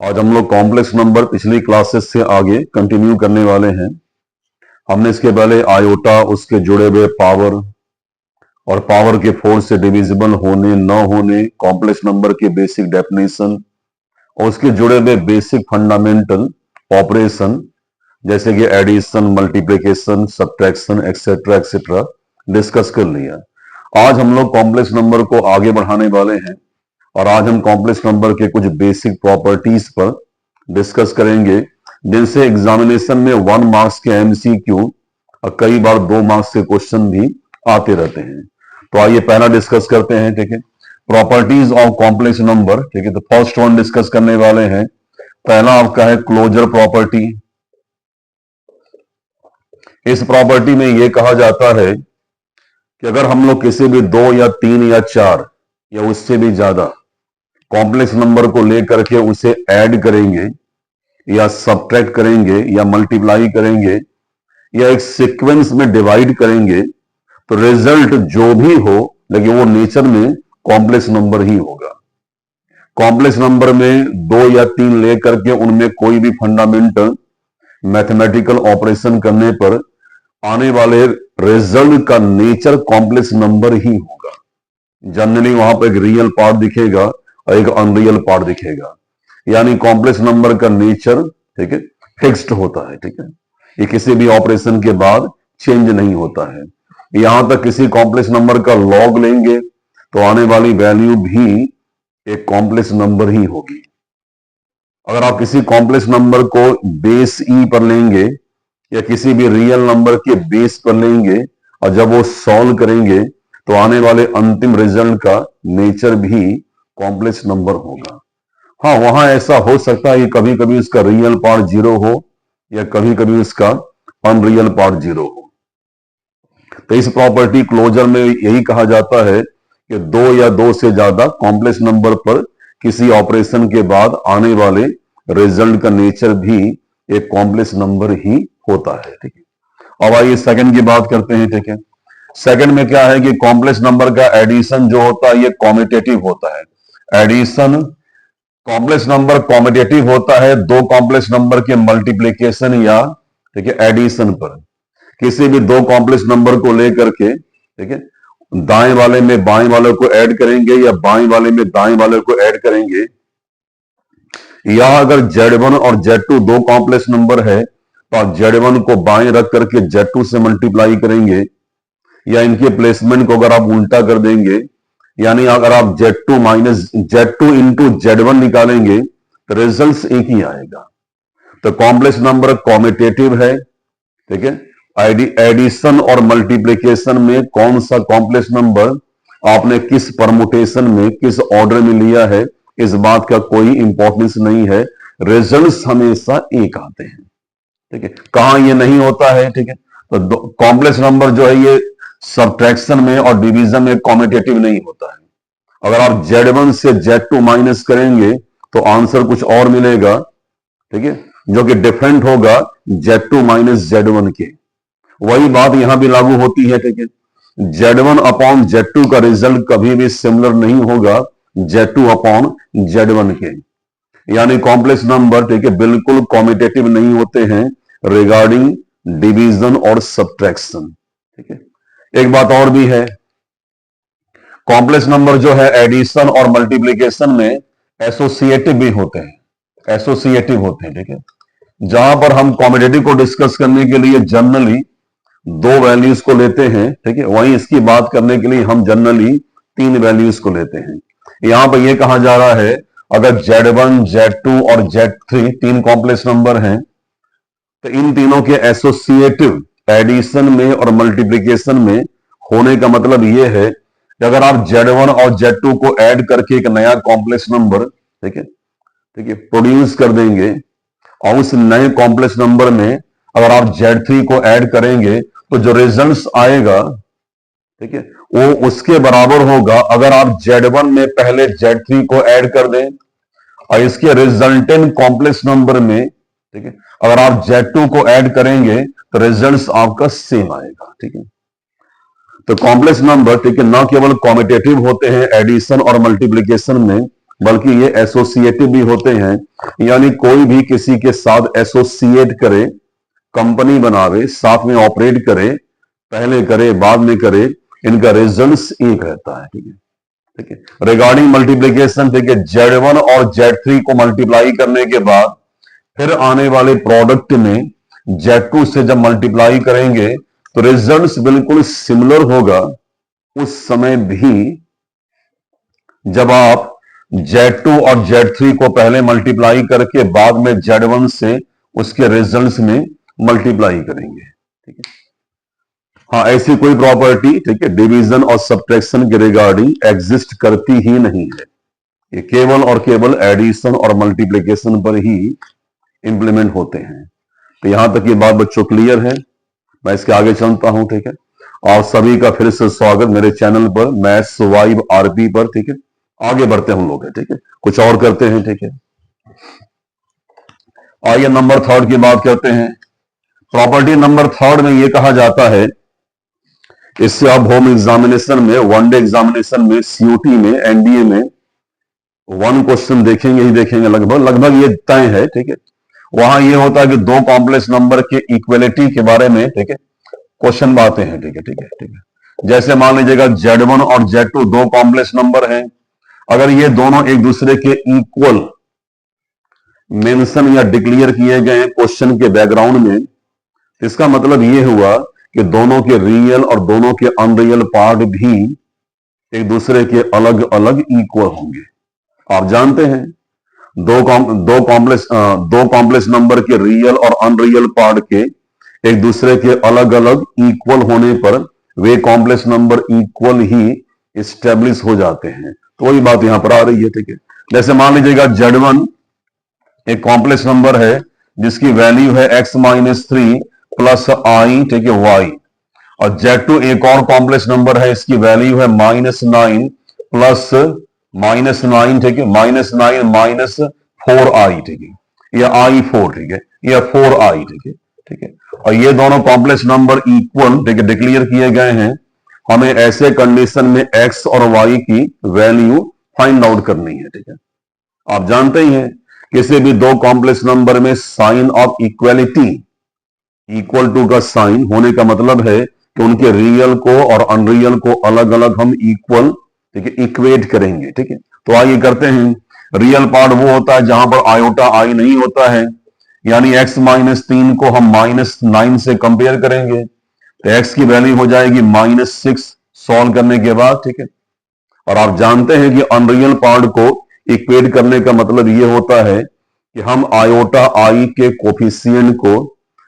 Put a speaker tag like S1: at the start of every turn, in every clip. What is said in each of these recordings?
S1: आज हम लोग कॉम्प्लेक्स नंबर पिछली क्लासेस से आगे कंटिन्यू करने वाले हैं। हमने इसके पहले आयोटा, उसके जुड़े हुए पावर और पावर के 4 से डिविजिबल होने न होने, कॉम्प्लेक्स नंबर के बेसिक डेफिनेशन और उसके जुड़े हुए बेसिक फंडामेंटल ऑपरेशन जैसे कि addition, multiplication, subtraction etcetera etcetera discuss कर लिया। आज हम लोग कॉम्प्लेक्स नंबर को आगे बढ़ाने वाले हैं और आज हम कॉम्प्लेक्स नंबर के कुछ बेसिक प्रॉपर्टीज पर डिस्कस करेंगे जिनसे एग्जामिनेशन में 1 मार्क्स के एमसीक्यू और कई बार 2 मार्क्स के क्वेश्चन भी आते रहते हैं। तो आइए पहला डिस्कस करते हैं। ठीक है, प्रॉपर्टीज ऑफ कॉम्प्लेक्स नंबर। ठीक है, तो फर्स्ट वन डिस्कस करने वाले हैं। पहला आपका है क्लोजर प्रॉपर्टी। इस प्रॉपर्टी में यह कहा जाता है कि अगर हम लोग किसी भी 2 या 3 या 4 या उससे भी ज्यादा कॉम्प्लेक्स नंबर को लेकर के उसे ऐड करेंगे या सब्ट्रैक्ट करेंगे या मल्टीप्लाई करेंगे या एक सीक्वेंस में डिवाइड करेंगे तो रिजल्ट जो भी हो लेकिन वो नेचर में कॉम्प्लेक्स नंबर ही होगा। कॉम्प्लेक्स नंबर में 2 या 3 लेकर के उनमें कोई भी फंडामेंटल मैथमेटिकल ऑपरेशन करने पर आने वाले रिजल्ट का नेचर कॉम्प्लेक्स नंबर ही होगा। जनरली वहां पर एक रियल पार्ट दिखेगा और एक अनरियल पार्ट दिखेगा, यानी कॉम्प्लेक्स नंबर का नेचर ठीक है फिक्स्ड होता है। ठीक है, ये किसी भी ऑपरेशन के बाद चेंज नहीं होता है। यहां तक किसी कॉम्प्लेक्स नंबर का लॉग लेंगे तो आने वाली वैल्यू भी एक कॉम्प्लेक्स नंबर ही होगी। अगर आप किसी कॉम्प्लेक्स नंबर को बेस ई पर लेंगे या किसी भी रियल नंबर के बेस पर लेंगे और जब वो सॉल्व करेंगे तो आने वाले अंतिम रिजल्ट का नेचर भी कॉम्प्लेक्स नंबर होगा। हाँ, वहां ऐसा हो सकता है कि कभी कभी उसका रियल पार्ट 0 हो या कभी कभी उसका अनरियल पार्ट 0 हो। तो इस प्रॉपर्टी क्लोजर में यही कहा जाता है कि 2 या 2 से ज्यादा कॉम्प्लेक्स नंबर पर किसी ऑपरेशन के बाद आने वाले रिजल्ट का नेचर भी एक कॉम्प्लेक्स नंबर ही होता है। ठीक है, अब आइए सेकंड की बात करते हैं। ठीक है, सेकंड में क्या है कि कॉम्प्लेक्स नंबर का एडिशन जो होता है ये कॉम्यूटेटिव होता है। एडिशन कॉम्प्लेक्स नंबर कॉम्यूटेटिव होता है 2 कॉम्प्लेक्स नंबर के मल्टीप्लीकेशन या ठीक है एडिशन पर। किसी भी 2 कॉम्प्लेक्स नंबर को लेकर के ठीक है दाएं वाले में बाएं वाले को ऐड करेंगे या बाएं वाले में दाएं वाले को ऐड करेंगे, या अगर Z1 और Z2 2 कॉम्प्लेक्स नंबर है तो आप Z1 को बाएं रख करके Z2 से मल्टीप्लाई करेंगे, या इनके प्लेसमेंट को अगर आप उल्टा कर देंगे यानी अगर आप Z2 minus Z2 into Z1 निकालेंगे तो रिजल्ट एक ही आएगा। तो कॉम्प्लेक्स नंबर कॉम्यूटेटिव है। ठीक है, एडिशन और मल्टीप्लिकेशन में कौन सा कॉम्प्लेक्स नंबर आपने किस परमुटेशन में किस ऑर्डर में लिया है इस बात का कोई इंपॉर्टेंस नहीं है, रिजल्ट्स हमेशा एक आते हैं। ठीक है, कहां ये नहीं होता है। ठीक है, तो कॉम्प्लेक्स नंबर जो है ये सब्ट्रैक्शन में और डिवीजन में कॉम्यूटेटिव नहीं होता है। अगर आप Z1 से Z2 माइनस करेंगे तो आंसर कुछ और मिलेगा, ठीक है, जो कि डिफरेंट होगा Z2 माइनस Z1 के। वही बात यहां भी लागू होती है। ठीक है, Z1 अपॉन Z2 का रिजल्ट कभी भी सिमिलर नहीं होगा Z2 अपॉन Z1 के, यानी कॉम्प्लेक्स नंबर ठीक है बिल्कुल कॉम्यूटेटिव नहीं होते हैं रिगार्डिंग डिवीजन और सब्ट्रैक्शन। ठीक है, एक बात और भी है, कॉम्प्लेक्स नंबर जो है एडिशन और मल्टीप्लिकेशन में एसोसिएटिव भी होते हैं, एसोसिएटिव होते हैं। ठीक है, जहां पर हम कॉम्यूटेटिव को डिस्कस करने के लिए जनरली 2 वैल्यूज को लेते हैं, ठीक है, वहीं इसकी बात करने के लिए हम जनरली 3 वैल्यूज को लेते हैं। यहां पर यह कहा जा रहा है अगर Z1, Z2 और Z3 3 कॉम्प्लेक्स नंबर हैं तो इन तीनों के एसोसिएटिव एडिशन में और मल्टीप्लिकेशन में होने का मतलब यह है कि अगर आप Z1 और Z2 को ऐड करके एक नया कॉम्प्लेक्स नंबर ठीक है प्रोड्यूस कर देंगे और उस नए कॉम्प्लेक्स नंबर में अगर आप Z3 को ऐड करेंगे तो जो रिजल्ट्स आएगा ठीक है वो उसके बराबर होगा अगर आप Z1 में पहले Z3 को ऐड कर दें और इसके रिजल्टेंट कॉम्प्लेक्स नंबर में ठीक है अगर आप Z2 को ऐड करेंगे तो रिजल्ट्स आपका सेम आएगा। ठीक है, तो कॉम्प्लेक्स नंबर ठीक है ना केवल कॉम्यूटेटिव होते हैं एडिशन और मल्टीप्लिकेशन में, बल्कि ये एसोसिएटिव भी होते हैं, यानी कोई भी किसी के साथ एसोसिएट करे, कंपनी बनावे, साथ में ऑपरेट करे, पहले करे बाद में करे, इनका रिजल्ट्स एक रहता है। ठीक है, ठीक है। रिगार्डिंग मल्टीप्लीकेशन, ठीक है, Z1 और Z3 को मल्टीप्लाई करने के बाद फिर आने वाले प्रोडक्ट में Z2 से जब मल्टीप्लाई करेंगे तो रिजल्ट्स बिल्कुल सिमिलर होगा उस समय भी जब आप Z2 और Z3 को पहले मल्टीप्लाई करके बाद में Z1 से उसके रिजल्ट्स में मल्टीप्लाई करेंगे। ठीक है, हाँ, ऐसी कोई प्रॉपर्टी, ठीक है, डिवीजन और सब्ट्रैक्शन के रिगार्डिंग एग्जिस्ट करती ही नहीं है। ये केवल और केवल एडिशन और मल्टीप्लिकेशन पर ही इंप्लीमेंट होते हैं। तो यहां तक ये बात बच्चों क्लियर है। मैं इसके आगे चलता हूं। ठीक है, और सभी का फिर से स्वागत मेरे चैनल पर मैथ्स वाइब आरपी पर। ठीक है, आगे बढ़ते हम लोग, ठीक है, कुछ और करते हैं। ठीक है, आइए नंबर थर्ड की बात करते हैं। प्रॉपर्टी नंबर थर्ड में यह कहा जाता है, इससे आप होम एग्जामिनेशन में, वनडे एग्जामिनेशन में, सीयूटी में, एनडीए में वन क्वेश्चन देखेंगे ही देखेंगे, लगभग ये तय है। ठीक है, वहां ये होता है कि दो कॉम्प्लेक्स नंबर के इक्वलिटी के बारे में, ठीक है, क्वेश्चन बातें हैं। ठीक है, ठीक है, ठीक है। जैसे मान लीजिएगा Z1 और Z2 दो कॉम्प्लेक्स नंबर हैं, अगर ये दोनों एक दूसरे के इक्वल मेंशन या डिक्लेयर किए गए क्वेश्चन के बैकग्राउंड में, इसका मतलब ये हुआ कि दोनों के रियल और दोनों के अनरियल पार्ट भी एक दूसरे के अलग अलग इक्वल होंगे। आप जानते हैं दो कॉम्प्लेक्स नंबर के रियल और अनरियल पार्ट के एक दूसरे के अलग अलग इक्वल होने पर वे कॉम्प्लेक्स नंबर इक्वल ही स्टेब्लिश हो जाते हैं। तो वही बात यहां पर आ रही है। ठीक है, जैसे मान लीजिएगा Z1 एक कॉम्प्लेक्स नंबर है जिसकी वैल्यू है x-3 प्लस आई, ठीक है, y, और Z2 एक और कॉम्प्लेक्स नंबर है, इसकी वैल्यू है -9 प्लस -9, ठीक है, -9 माइनस 4i, ठीक है, या i4, ठीक है, या 4i, ठीक है, ठीक है। और ये दोनों कॉम्प्लेक्स नंबर इक्वल, ठीक है, डिक्लेयर किए गए हैं। हमें ऐसे कंडीशन में x और y की वैल्यू फाइंड आउट करनी है। ठीक है, आप जानते ही हैं किसी भी दो कॉम्प्लेक्स नंबर में sign of equality, equal to का साइन होने का मतलब है कि उनके रियल को और अनरियल को अलग अलग हम इक्वल, ठीक है, इक्वेट करेंगे। ठीक है, तो आइए करते हैं। रियल पार्ट वो होता है जहां पर आयोटा आई नहीं होता है, यानी x-3 को हम -9 से कंपेयर करेंगे तो x की वैल्यू हो जाएगी -6 सॉल्व करने के बाद। ठीक है, और आप जानते हैं कि अनरियल पार्ट को इक्वेट करने का मतलब यह होता है कि हम आयोटा आई के कोफिशिएंट को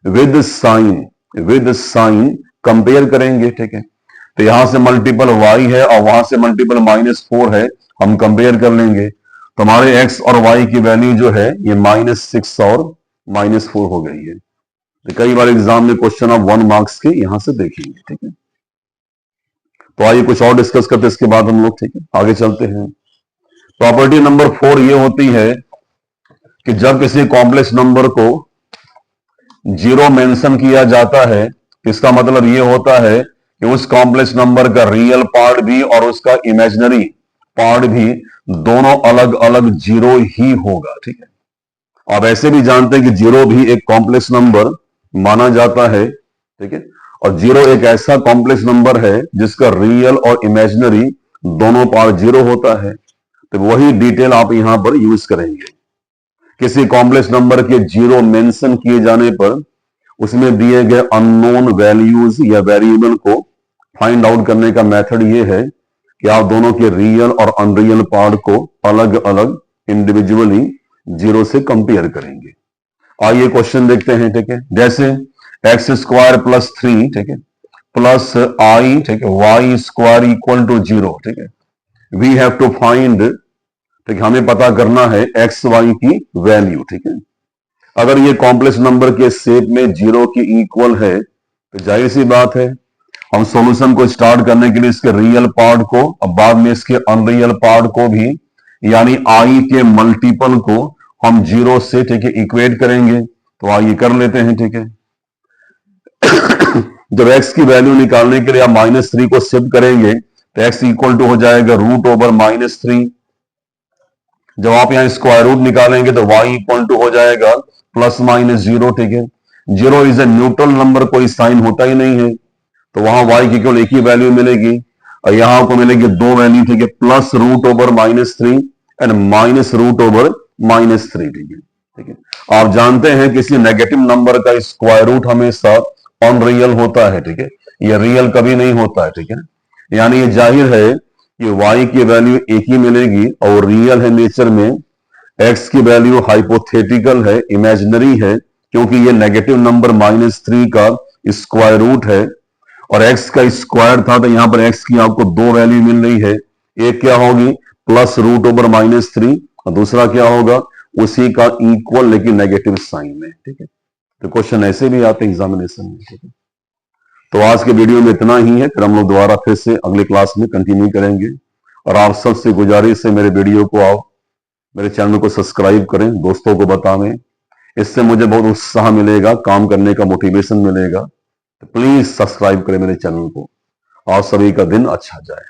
S1: विद साइन कंपेयर करेंगे। ठीक है, तो यहां से मल्टीपल y है और वहां से मल्टीपल -4 है, हम कंपेयर कर लेंगे तो हमारे x और y की वैल्यू जो है ये -6 और -4 हो गई है। तो कई बार एग्जाम में क्वेश्चन आप 1 मार्क्स के यहां से देखेंगे। ठीक है, तो आइए कुछ और डिस्कस करते हैं इसके बाद हम लोग। ठीक है, आगे चलते हैं। प्रॉपर्टी नंबर 4 ये होती है कि जब किसी कॉम्प्लेक्स नंबर को जीरो मेंशन किया जाता है, इसका मतलब यह होता है कि उस कॉम्प्लेक्स नंबर का रियल पार्ट भी और उसका इमेजिनरी पार्ट भी दोनों अलग अलग जीरो ही होगा। ठीक है, आप ऐसे भी जानते हैं कि जीरो भी एक कॉम्प्लेक्स नंबर माना जाता है। ठीक है, और जीरो एक ऐसा कॉम्प्लेक्स नंबर है जिसका रियल और इमेजिनरी दोनों पार्ट जीरो होता है। तो वही डिटेल आप यहां पर यूज करेंगे। किसी कॉम्प्लेक्स नंबर के जीरो मेंशन किए जाने पर उसमें दिए गए अननोन वैल्यूज या वेरिएबल को फाइंड आउट करने का मेथड ये है कि आप दोनों के रियल और अनरियल पार्ट को अलग अलग इंडिविजुअली जीरो से कंपेयर करेंगे। आइए क्वेश्चन देखते हैं। ठीक है, जैसे x² + 3, ठीक है, प्लस i, ठीक है, y² = 0। ठीक है, वी हैव टू फाइंड, ठीक है, हमें पता करना है एक्स वाई की वैल्यू। ठीक है, अगर ये कॉम्प्लेक्स नंबर के शेप में जीरो की इक्वल है तो जाहिर सी बात है हम सॉल्यूशन को स्टार्ट करने के लिए इसके रियल पार्ट को और बाद में इसके अनरियल पार्ट को भी, यानी आई के मल्टीपल को हम जीरो से, ठीक है, इक्वेट करेंगे। तो आइए कर लेते हैं। ठीक है, जब x की वैल्यू निकालने के लिए आप -3 को शिफ्ट करेंगे तो x = हो जाएगा √/-3। जब आप यहाँ स्क्वायर रूट निकालेंगे तो y इक्वल टू हो जाएगा प्लस माइनस जीरो, ठीक है। Zero is a neutral number, कोई साइन होता ही नहीं है, तो वहां y की केवल एक ही वैल्यू मिलेगी और यहां आपको मिलेगी दो वैल्यू, ठीक है, plus root over minus three and minus root over minus three, ठीक है, ठीक है। आप जानते हैं किसी नेगेटिव नंबर का स्क्वायर रूट हमेशा अनरियल होता है, ठीक है, ये रियल कभी नहीं होता है, ठीक है। यानी ये जाहिर है कि y की वैल्यू एक ही मिलेगी और रियल है नेचर में, x की वैल्यू हाइपोथेटिकल है, इमेजिनरी है, क्योंकि ये नेगेटिव नंबर माइनस थ्री का स्क्वायर रूट है और x का स्क्वायर था, तो यहां पर x की आपको दो वैल्यू मिल रही है, एक क्या होगी plus root over minus three और दूसरा क्या होगा उसी का इक्वल लेकिन नेगेटिव साइन में, ठीक है। तो क्वेश्चन ऐसे भी आते हैं एग्जामिनेशन में, ठीक है। तो आज के वीडियो में इतना ही है, फिर हम लोग दोबारा फिर से अगले क्लास में कंटिन्यू करेंगे और आप सबसे गुजारिश है मेरे वीडियो को आप मेरे चैनल को सब्सक्राइब करें, दोस्तों को बताएं, इससे मुझे बहुत उत्साह मिलेगा, काम करने का मोटिवेशन मिलेगा। तो प्लीज सब्सक्राइब करें मेरे चैनल को। आप सभी का दिन अच्छा जाए।